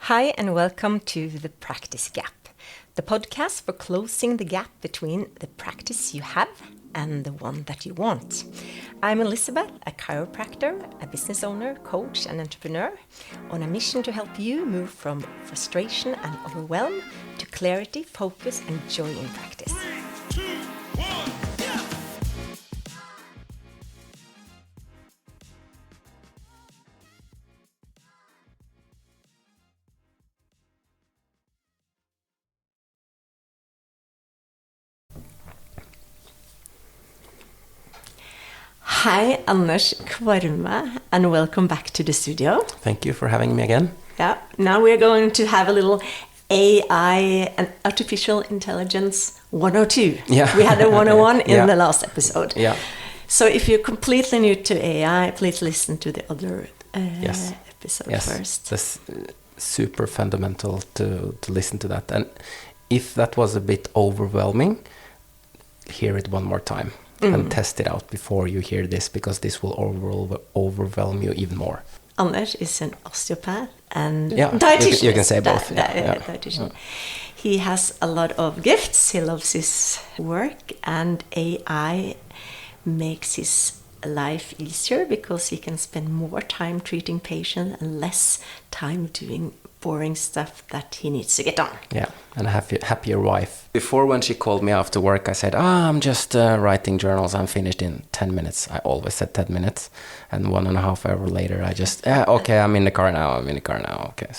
Hi and welcome to The Practice Gap, the podcast for closing the gap between the practice you have and the one that you want. I'm Elizabeth, a chiropractor, a business owner, coach and entrepreneur, on a mission to help you move from frustration and overwhelm to clarity, focus and joy in practice. 3, 2, 1, yeah! Hi, Anders Kvarme, and welcome back to the studio. Thank you for having me again. Yeah, now we're going to have a little AI and artificial intelligence 102. Yeah. We had a 101 in Yeah. the last episode. Yeah. So if you're completely new to AI, please listen to the other episode first. It's super fundamental to listen to that. And if that was a bit overwhelming, hear it one more time and test it out before you hear this, because this will overwhelm you even more. Anders is an osteopath and Yeah, dietician. you can say both. Yeah. Dietician. He has a lot of gifts. He loves his work, and AI makes his life easier because he can spend more time treating patients and less time doing boring stuff that he needs to get done. Yeah, and a happier wife. Before, when she called me after work, I said, I'm just writing journals. I'm finished in 10 minutes. I always said 10 minutes. And 1.5 hours later, I just, okay, I'm in the car now. Okay,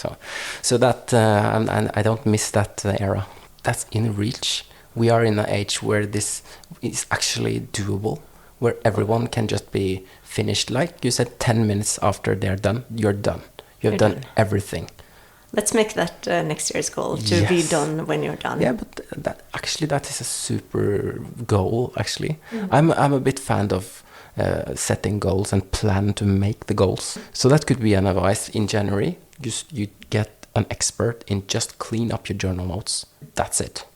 so that, and I don't miss that era. That's in reach. We are in an age where this is actually doable, where everyone can just be finished. Like you said, 10 minutes after they're done, you're done. You've done everything. Let's make that next year's goal, to be done when you're done. Yeah, but that is a super goal, actually. I'm a bit fan of setting goals and plan to make the goals. So that could be an advice in January. You get an expert in just clean up your journal notes. That's it.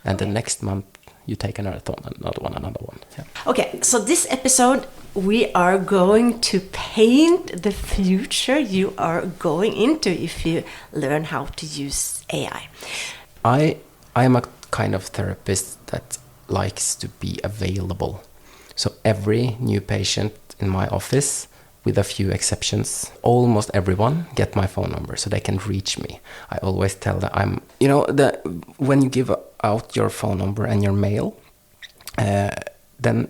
And the next month, you take another one. Yeah. Okay, so this episode, we are going to paint the future you are going into if you learn how to use AI. I am a kind of therapist that likes to be available. So every new patient in my office, with a few exceptions, almost everyone get my phone number so they can reach me. I always tell them when you give out your phone number and your mail, then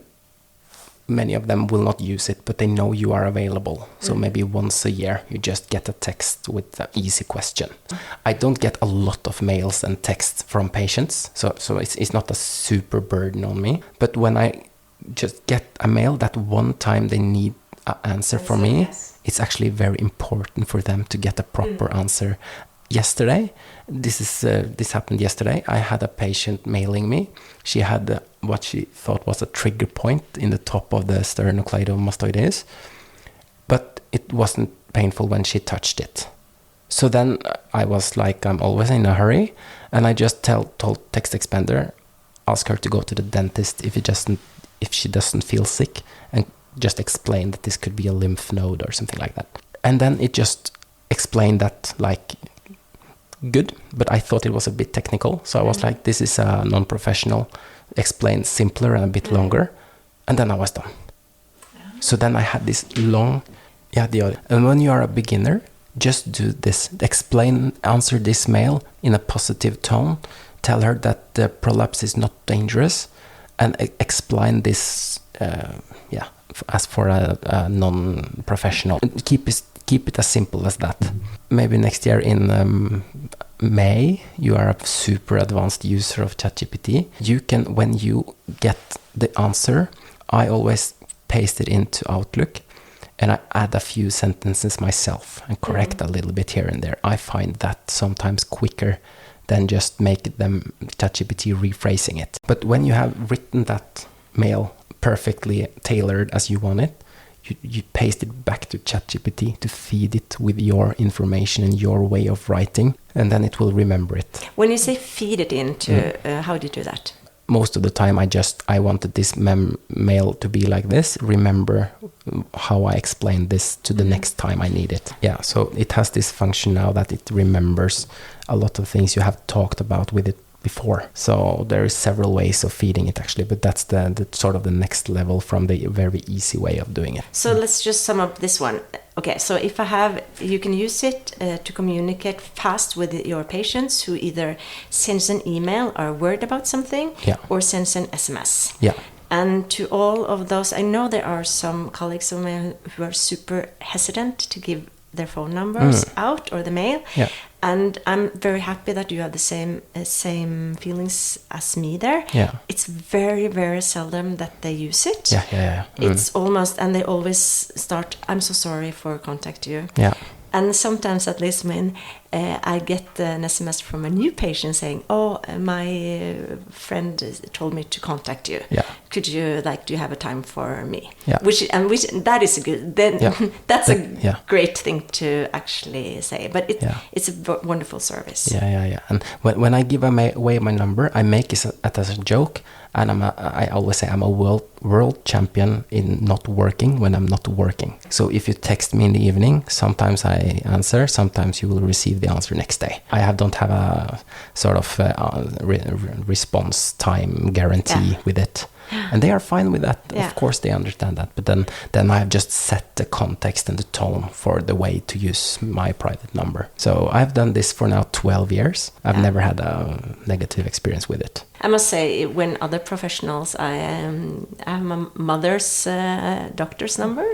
many of them will not use it, but they know you are available. So maybe once a year you just get a text with an easy question. I don't get a lot of mails and texts from patients, so it's not a super burden on me. But when I just get a mail that one time they need an answer from me, it's actually very important for them to get a proper answer. Yesterday, this happened yesterday. I had a patient mailing me. She had what she thought was a trigger point in the top of the sternocleidomastoideus, but it wasn't painful when she touched it. So then I was like, I'm always in a hurry, and I just told Text Expander, ask her to go to the dentist if she doesn't feel sick, and just explain that this could be a lymph node or something like that. And then it just explained that like good, but I thought it was a bit technical. So I was like, this is a non-professional, explain simpler and a bit longer. And then I was done. So then I had this long, and when you are a beginner, just do this, answer this mail in a positive tone, tell her that the prolapse is not dangerous, and explain this, as for a non-professional. Keep it as simple as that. Maybe next year in May, you are a super advanced user of ChatGPT. You can, when you get the answer, I always paste it into Outlook, and I add a few sentences myself and correct a little bit here and there. I find that sometimes quicker than just make them ChatGPT rephrasing it. But when you have written that mail perfectly tailored as you want it, you paste it back to ChatGPT to feed it with your information and your way of writing, and then it will remember it. When you say feed it into, how do you do that? most of the time I wanted this mail to be like this. Remember how I explained this to the next time I need it. Yeah, so it has this function now that it remembers a lot of things you have talked about with it before. So there is several ways of feeding it actually, but that's the sort of the next level from the very easy way of doing it. So let's just sum up this one. Okay, so if you can use it to communicate fast with your patients who either sends an email or word about something, or sends an SMS. Yeah. And to all of those, I know there are some colleagues of mine who are super hesitant to give their phone numbers out or the mail. Yeah. And I'm very happy that you have the same feelings as me there. Yeah. It's very, very seldom that they use it. Yeah. It's almost, and they always start, I'm so sorry for contact you. Yeah. And sometimes, at least when I get an SMS from a new patient saying, "Oh, my friend told me to contact you. Yeah. Could you do you have a time for me?" Yeah. Which that is a good. Then that's a Yeah. great thing to actually say. But it's a wonderful service. Yeah. And when I give away my number, I make it as a joke. And I always say I'm a world champion in not working when I'm not working. So if you text me in the evening, sometimes I answer, sometimes you will receive the answer next day. I don't have a sort of response time guarantee with it. And they are fine with that. Of course, they understand that. But then I've just set the context and the tone for the way to use my private number. So I've done this for now 12 years. I've never had a negative experience with it. I must say, when other professionals, I have my mother's doctor's number,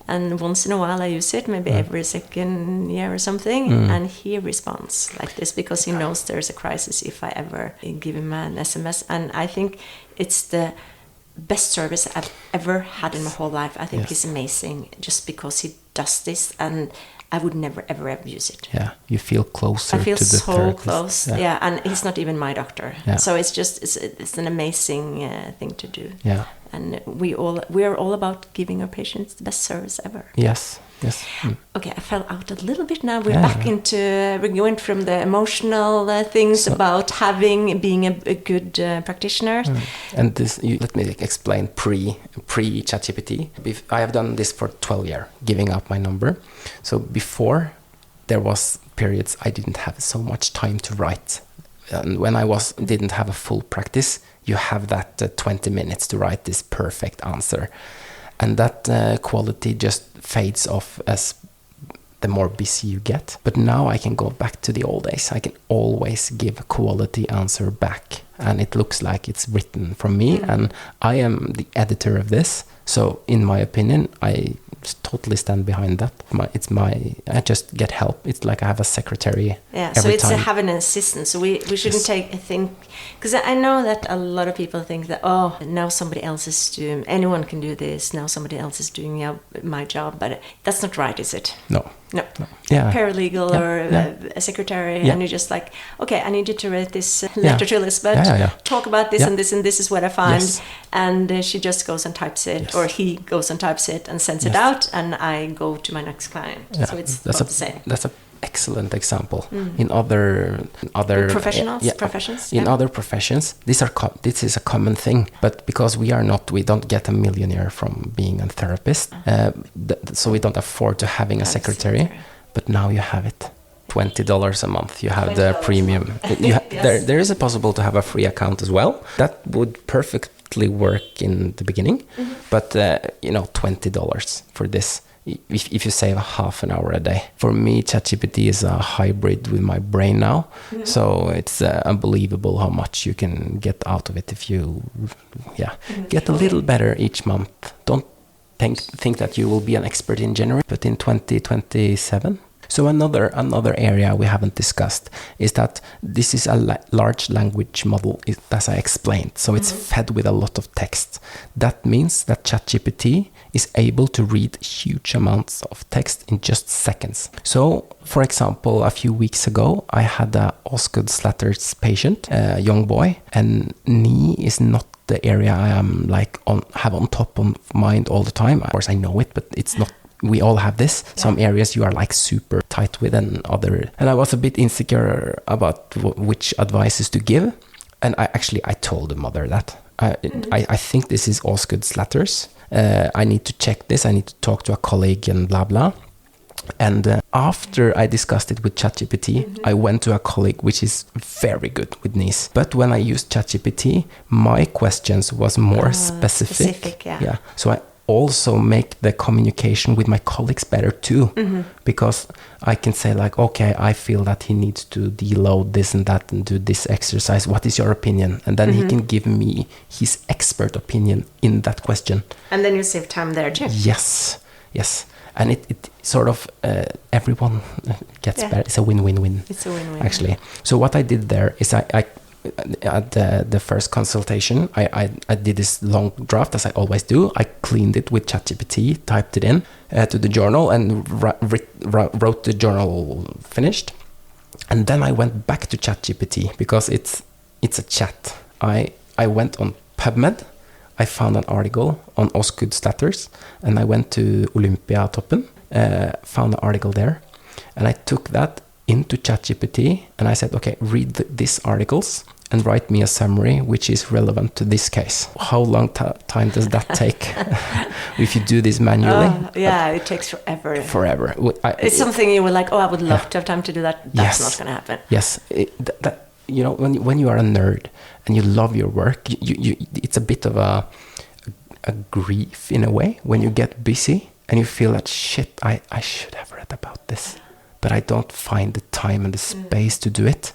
and once in a while I use it, maybe every second year or something, and he responds like this because he knows there's a crisis if I ever give him an SMS. And I think it's the best service I've ever had in my whole life. I think he's amazing just because he does this, and I would never ever use it. Yeah, you feel closer. I feel to the so therapist. close. Yeah, and he's not even my doctor. Yeah. So it's an amazing thing to do. Yeah. And we are all about giving our patients the best service ever. Yes. Okay, I fell out a little bit now. We're going from the emotional things about being a good practitioner. And this, let me explain pre ChatGPT. I have done this for 12 years, giving out my number. So before, there was periods I didn't have so much time to write. And when I didn't have a full practice, you have that 20 minutes to write this perfect answer. And that quality just fades off as the more busy you get. But now I can go back to the old days. I can always give a quality answer back. And it looks like it's written from me. And I am the editor of this. So in my opinion, I totally stand behind that. I just get help. It's like I have a secretary. Yeah, every so it's time. Have an assistant. So we shouldn't think, because I know that a lot of people think that, now somebody else is doing, anyone can do this, now somebody else is doing my job, but that's not right, is it? No. Yeah. Paralegal or a secretary, and you're just like, okay, I need you to write this letter to Elizabeth, talk about this and this, and this is what I find, and she just goes and types it, or he goes and types it and sends it out, and I go to my next client. So it's not the same. That's an excellent example. In other professions. In other professions, this is a common thing. But because we don't get a millionaire from being a therapist, so we don't afford to having a secretary. But now you have it. $20 a month. You have the premium. There is a possible to have a free account as well. That would perfectly work in the beginning. But $20 for this. If you save half an hour a day. For me, ChatGPT is a hybrid with my brain now. So it's unbelievable how much you can get out of it if you get a little better each month. Don't think that you will be an expert in January, but in 2027. So another area we haven't discussed is that this is a large language model, as I explained. So it's fed with a lot of text. That means that ChatGPT is able to read huge amounts of text in just seconds. So, for example, a few weeks ago, I had a Aas-Jakobsen's patient, a young boy, and knee is not the area I am have on top of mind all the time. Of course, I know it, but it's not. We all have this. Some areas you are super tight with, and I was a bit insecure about which advices to give. And I told the mother that. I think this is Osgood Slatters. I need to check this. I need to talk to a colleague and blah, blah. And after I discussed it with ChatGPT, I went to a colleague which is very good with knees. But when I used ChatGPT, my questions was more specific. Yeah. So I also make the communication with my colleagues better too, because I can say like, okay, I feel that he needs to deload this and that and do this exercise. What is your opinion? And then he can give me his expert opinion in that question. And then you save time there too. Yes. And it sort of, everyone gets better. It's a win-win-win. It's a win-win. Actually. So what I did there is I at the first consultation, I did this long draft, as I always do. I cleaned it with ChatGPT, typed it in to the journal, and wrote the journal finished. And then I went back to ChatGPT, because it's a chat. I went on PubMed. I found an article on Osgood Slatters, and I went to Olympiatoppen, found an article there, and I took that into ChatGPT, and I said, okay, read these articles and write me a summary which is relevant to this case. How long time does that take if you do this manually? It takes forever. Forever. It's something you were like, I would love to have time to do that. That's not going to happen. Yes. You know, when you are a nerd and you love your work, you it's a bit of a grief in a way when you get busy and you feel that shit, I should have read about this, but I don't find the time and the space to do it.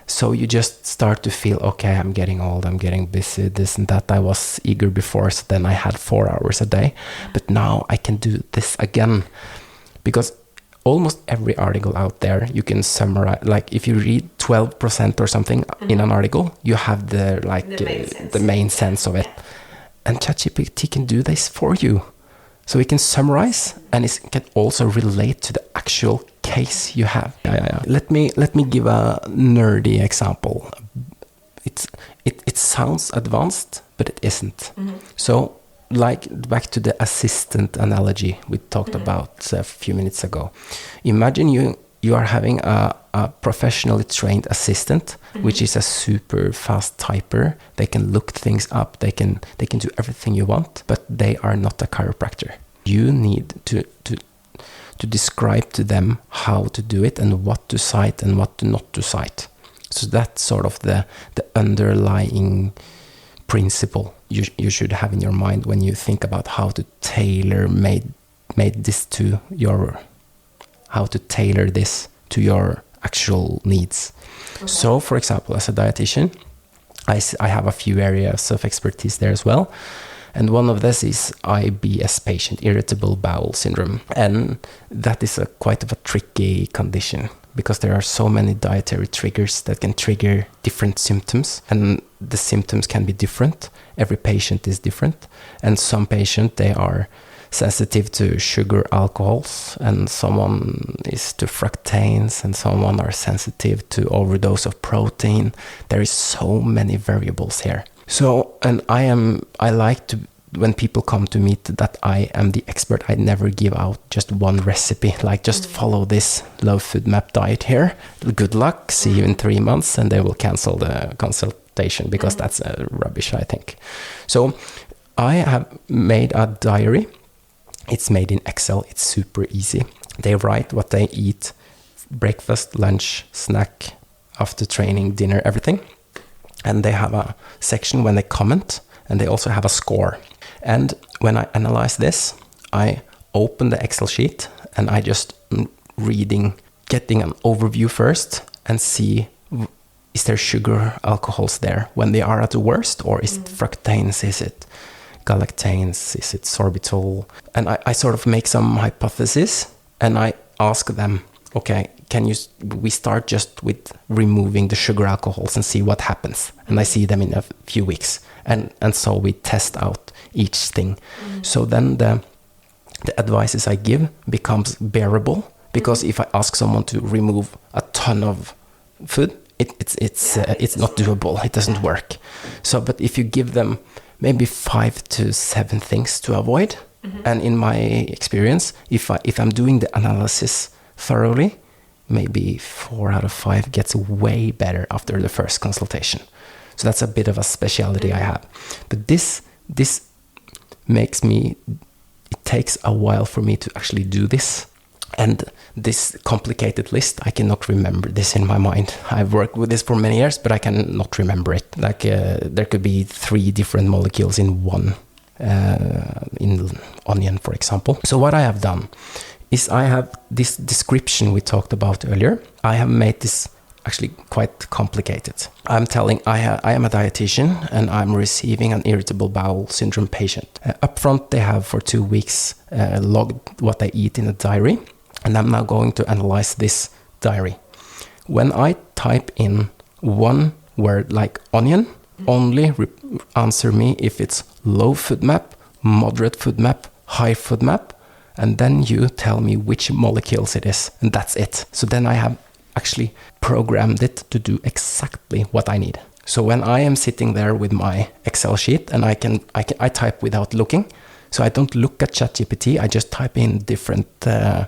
So you just start to feel, okay, I'm getting old, I'm getting busy, this and that. I was eager before, so then I had 4 hours a day, but now I can do this again, because almost every article out there, you can summarize, like if you read 12% or something in an article, you have the main sense of it. And ChatGPT can do this for you. So it can summarize, and it can also relate to the actual case you have. Let me give a nerdy example. It sounds advanced, but it isn't. So, like back to the assistant analogy we talked about a few minutes ago. Imagine you are having a professionally trained assistant, which is a super fast typer. They can look things up. They can do everything you want, but they are not a chiropractor. You need to describe to them how to do it and what to cite and what to not to cite. So that's sort of the underlying principle you should have in your mind when you think about how to tailor this to your actual needs. Okay. So, for example, as a dietitian, I have a few areas of expertise there as well. And one of this is IBS patient, irritable bowel syndrome. And that is quite of a tricky condition, because there are so many dietary triggers that can trigger different symptoms, and the symptoms can be different. Every patient is different, and some patients, they are sensitive to sugar alcohols, and someone is to fructans, and someone are sensitive to overdose of protein. There is so many variables here. So, and I like to, when people come to me, that I am the expert. I never give out just one recipe, like just follow this low food map diet here. Good luck, see you in 3 months, and they will cancel the consultation, because that's rubbish, I think. So I have made a diary. It's made in Excel. It's super easy. They write what they eat, breakfast, lunch, snack, after training, dinner, everything. And they have a section when they comment, and they also have a score. And when I analyze this, I open the Excel sheet, and I just getting an overview first, and see, is there sugar alcohols there when they are at the worst, or is it fructans, is it galactanes, is it sorbitol? And I sort of make some hypothesis, and I ask them, okay, we start just with removing the sugar alcohols and see what happens. And I see them in a few weeks. And so we test out each thing. So then the advices I give becomes bearable, because if I ask someone to remove a ton of food, it's not doable. It doesn't work. So, but if you give them maybe 5 to 7 things to avoid, and in my experience, if I'm doing the analysis thoroughly, maybe 4 out of 5 gets way better after the first consultation. So that's a bit of a speciality I have. But this makes me, it takes a while for me to actually do this. And this complicated list, I cannot remember this in my mind. I've worked with this for many years, but I cannot remember it. Like there could be 3 different molecules in one, in onion, for example. So what I have done is I have this description we talked about earlier. I have made this actually quite complicated. I'm telling I am a dietician and I'm receiving an irritable bowel syndrome patient. Up front, they have for 2 weeks logged what they eat in a diary. And I'm now going to analyze this diary. When I type in one word like onion, only answer me if it's low FODMAP, moderate FODMAP, high FODMAP, and then you tell me which molecules it is, and that's it. So then I have actually programmed it to do exactly what I need. So when I am sitting there with my Excel sheet and I type without looking, so I don't look at ChatGPT, I just type in different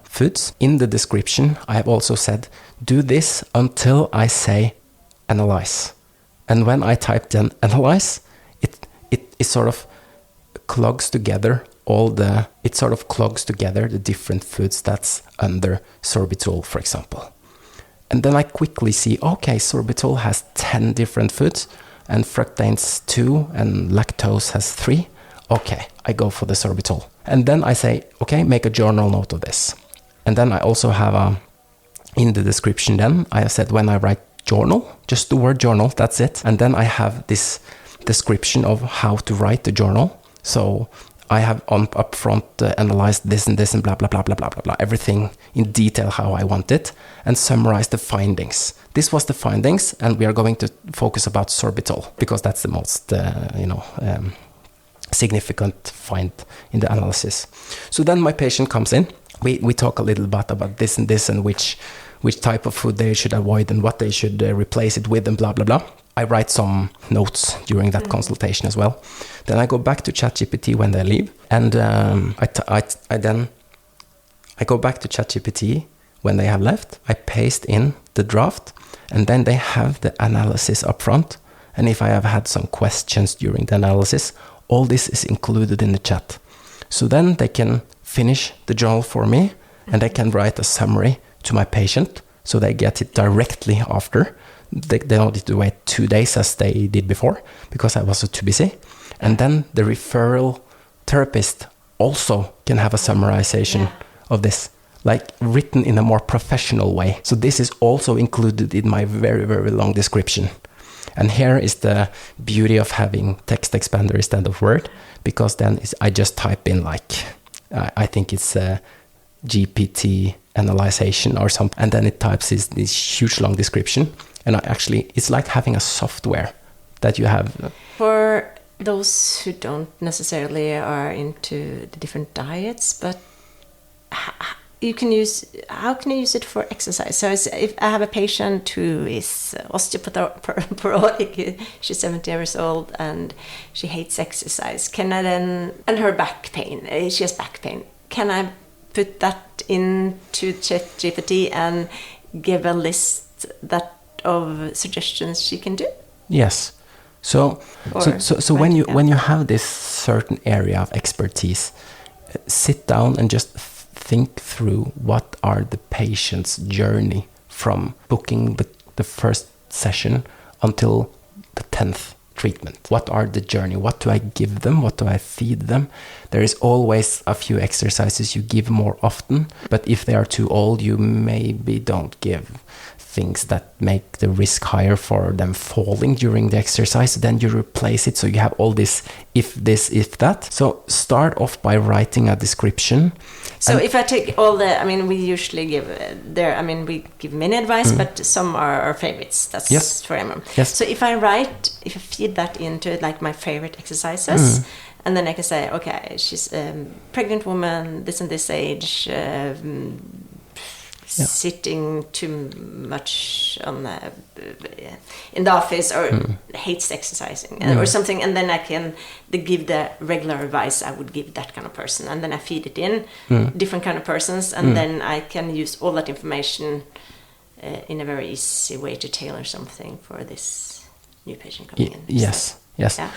foods. In the description, I have also said, do this until I say analyze. And when I type then analyze, it sort of clogs together the different foods that's under sorbitol, for example. And then I quickly see, okay, sorbitol has 10 different foods, and fructose 2 and lactose has 3. Okay, I go for the sorbitol. And then I say, okay, make a journal note of this. And then I also have in the description then, I have said when I write journal, just the word journal, that's it. And then I have this description of how to write the journal. So I have up front analyzed this and blah, blah, blah, blah, blah, blah, blah, everything in detail how I want it, and summarize the findings. This was the findings, and we are going to focus about sorbitol, because that's the most, significant find in the analysis. So then my patient comes in. We talk a little bit about this and which type of food they should avoid and what they should replace it with and blah, blah, blah. I write some notes during that consultation as well. Then I go back to ChatGPT when they leave. And I go back to ChatGPT when they have left. I paste in the draft, and then they have the analysis up front. And if I have had some questions during the analysis, all this is included in the chat. So then they can finish the journal for me, and they can write a summary to my patient, so they get it directly after. They don't need to wait 2 days as they did before, because I was too busy. And then the referral therapist also can have a summarization of this, like written in a more professional way. So this is also included in my very, very long description. And here is the beauty of having text expander instead of Word, because then I just type in I think it's GPT analyzation or something, and then it types this huge long description. And it's like having a software that you have. For those who don't necessarily are into the different diets, but how can you use it for exercise? So if I have a patient who is osteoporotic, she's 70 years old and she hates exercise, can I then, and her back pain, she has back pain, can I put that into ChatGPT and give a list of suggestions she can do? Yes. So when you have this certain area of expertise, sit down and just think through what are the patient's journey from booking the first session until the 10th treatment. What are the journey? What do I give them? What do I feed them? There is always a few exercises you give more often, but if they are too old, you maybe don't give things that make the risk higher for them falling during the exercise. Then you replace it, so you have all this, if that. So start off by writing a description. So if I take all we usually give we give many advice, but some are our favorites. That's for everyone. Yes. So if I feed that into it, like my favorite exercises, and then I can say, okay, she's a pregnant woman, this and this age, sitting too much in the office, or hates exercising or something, and then I can give the regular advice I would give that kind of person, and then I feed it in different kind of persons, and then I can use all that information in a very easy way to tailor something for this new patient coming in. Yes. Yeah.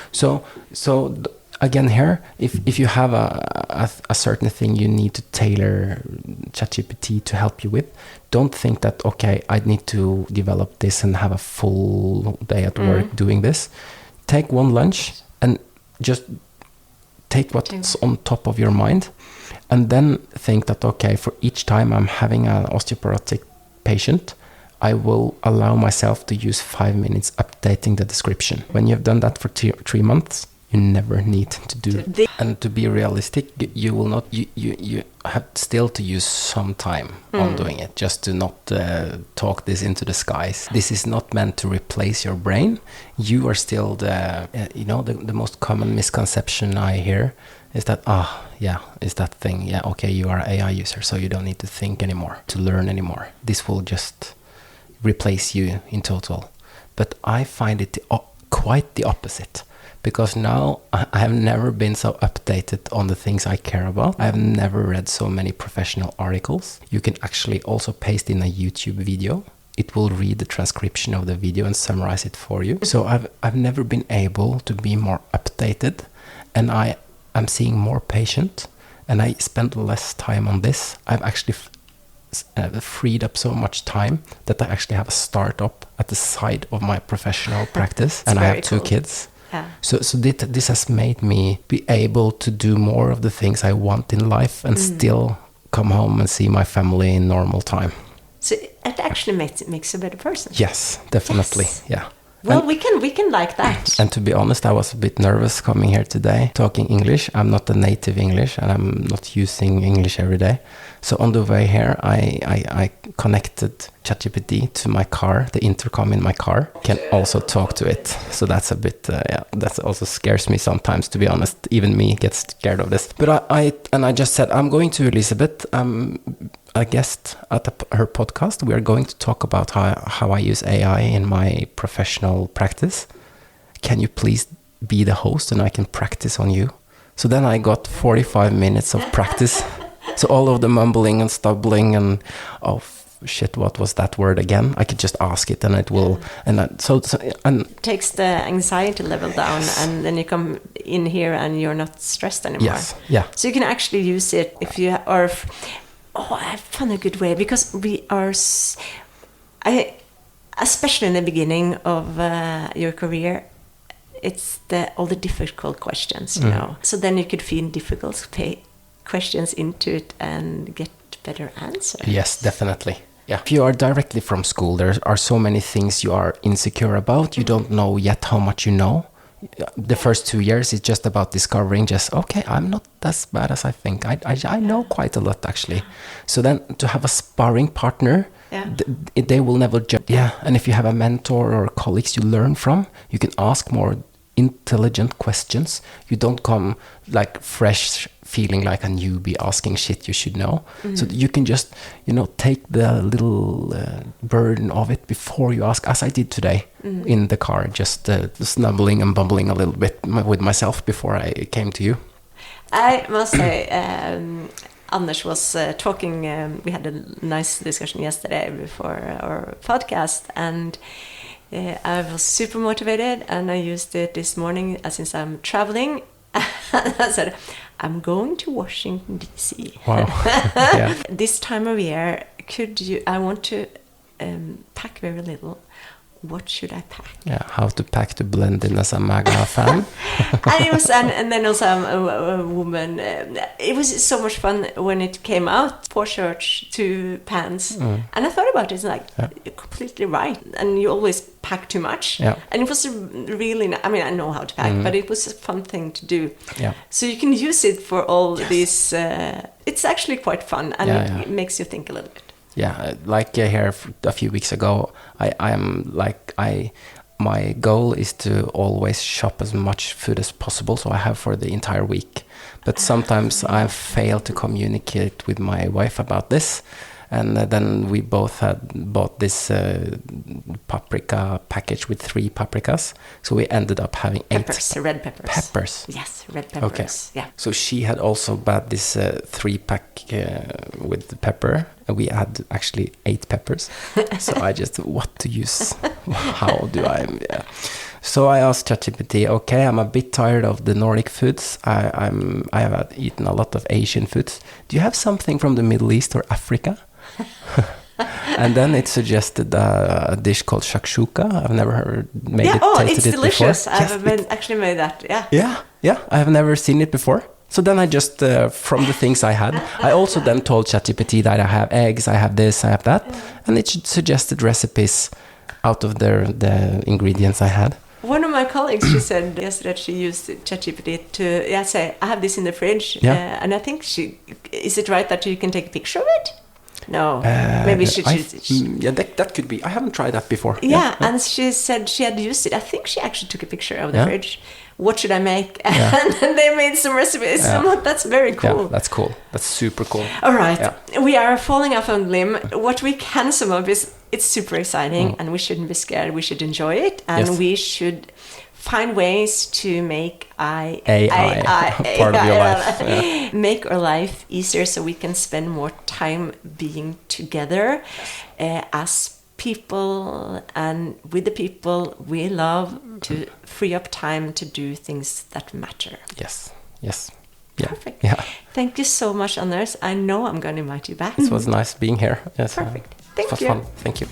Again here, if you have a certain thing you need to tailor ChatGPT to help you with, don't think that, okay, I need to develop this and have a full day at work doing this. Take one lunch and just take what's on top of your mind, and then think that, okay, for each time I'm having an osteoporotic patient, I will allow myself to use 5 minutes updating the description. When you've done that for 3 months, you never need to do. And to be realistic, you will not. You have still to use some time on doing it, just to not talk this into the skies. This is not meant to replace your brain. You are still the most common misconception I hear is that is that thing. Yeah, okay, you are an AI user, so you don't need to think anymore, to learn anymore. This will just replace you in total. But I find it quite the opposite. Because now I have never been so updated on the things I care about. I have never read so many professional articles. You can actually also paste in a YouTube video. It will read the transcription of the video and summarize it for you. So I've never been able to be more updated, and I'm seeing more patient, and I spend less time on this. I've actually freed up so much time that I actually have a startup at the side of my professional practice, and I have 2 kids. Yeah. So this has made me be able to do more of the things I want in life and still come home and see my family in normal time. So it actually makes a better person. Yes, definitely. Yes. Yeah. Well, we can like that. And to be honest, I was a bit nervous coming here today, talking English. I'm not a native English, and I'm not using English every day. So on the way here, I connected ChatGPT to my car, the intercom in my car. Can also talk to it. So that's a bit, that also scares me sometimes, to be honest. Even me gets scared of this. But I just said, I'm going to Elizabeth. A guest at her podcast. We are going to talk about how I use AI in my professional practice. Can you please be the host and I can practice on you? So then I got 45 minutes of practice. So all of the mumbling and stumbling and shit, what was that word again? I could just ask it and it will. And it takes the anxiety level down, and then you come in here and you're not stressed anymore. Yes, yeah. So you can actually use it if you are. I found a good way, because we are, especially in the beginning of your career, it's all the difficult questions, you know. So then you could feed difficult questions into it and get better answers. Yes, definitely. Yeah. If you are directly from school, there are so many things you are insecure about. You don't know yet how much you know. The first 2 years is just about discovering okay, I'm not as bad as I think. I know quite a lot, actually. So then to have a sparring partner, they will never judge. Yeah, and if you have a mentor or colleagues you learn from, you can ask more intelligent questions. You don't come like fresh, feeling like a newbie asking shit you should know. So you can just, take the little burden of it before you ask, as I did today in the car, just snubbling and bumbling a little bit with myself before I came to you. I must say, Anders was talking, we had a nice discussion yesterday before our podcast, and I was super motivated, and I used it this morning since I'm traveling. I said, I'm going to Washington, D.C. Wow. Yeah. This time of year, I want to pack very little. What should I pack? Yeah, how to pack to blend in as a MAGA fan. and then also a woman. It was so much fun when it came out. 4 shirts, 2 pants. And I thought about it, it's like, you're completely right. And you always pack too much. Yeah. And it was really, I know how to pack, but it was a fun thing to do. Yeah. So you can use it for all these, it's actually quite fun, and it makes you think a little bit. Yeah, like here a few weeks ago, my goal is to always shop as much food as possible, so I have for the entire week. But sometimes I fail to communicate with my wife about this, and then we both had bought this paprika package with 3 paprikas, so we ended up having 8 red peppers. Peppers. Yes, red peppers. Okay. Yeah. So she had also bought this 3-pack with the pepper, and we had actually 8 peppers. So I just, what to use? How do I? Yeah. So I asked ChatGPT, okay, I'm a bit tired of the Nordic foods. I have eaten a lot of Asian foods. Do you have something from the Middle East or Africa? And then it suggested a dish called shakshuka. I've never tasted it delicious. before. I've actually made that. Yeah. I have never seen it before. So then I just, from the things I had, I also then told ChatGPT that I have eggs, I have this, I have that, and it suggested recipes out of the ingredients I had. One of my colleagues, she said yesterday that she used ChatGPT to say, I have this in the fridge, and I think is it right that you can take a picture of it? No, maybe she yeah, that could be. I haven't tried that before. Yeah, and she said she had used it. I think she actually took a picture of the fridge. What should I make? And then they made some recipes. That's very cool. Yeah, that's cool. That's super cool. All right, we are falling off on a limb. What we can sum up is it's super exciting, and we shouldn't be scared. We should enjoy it, and we should find ways to make AI part of your life. Make our life easier so we can spend more time being together as people and with the people we love, to free up time to do things that matter. Yes. Yeah. Perfect. Yeah. Thank you so much, Anders. I know I'm going to invite you back. It was nice being here. Yes. Perfect. It was fun. Thank you.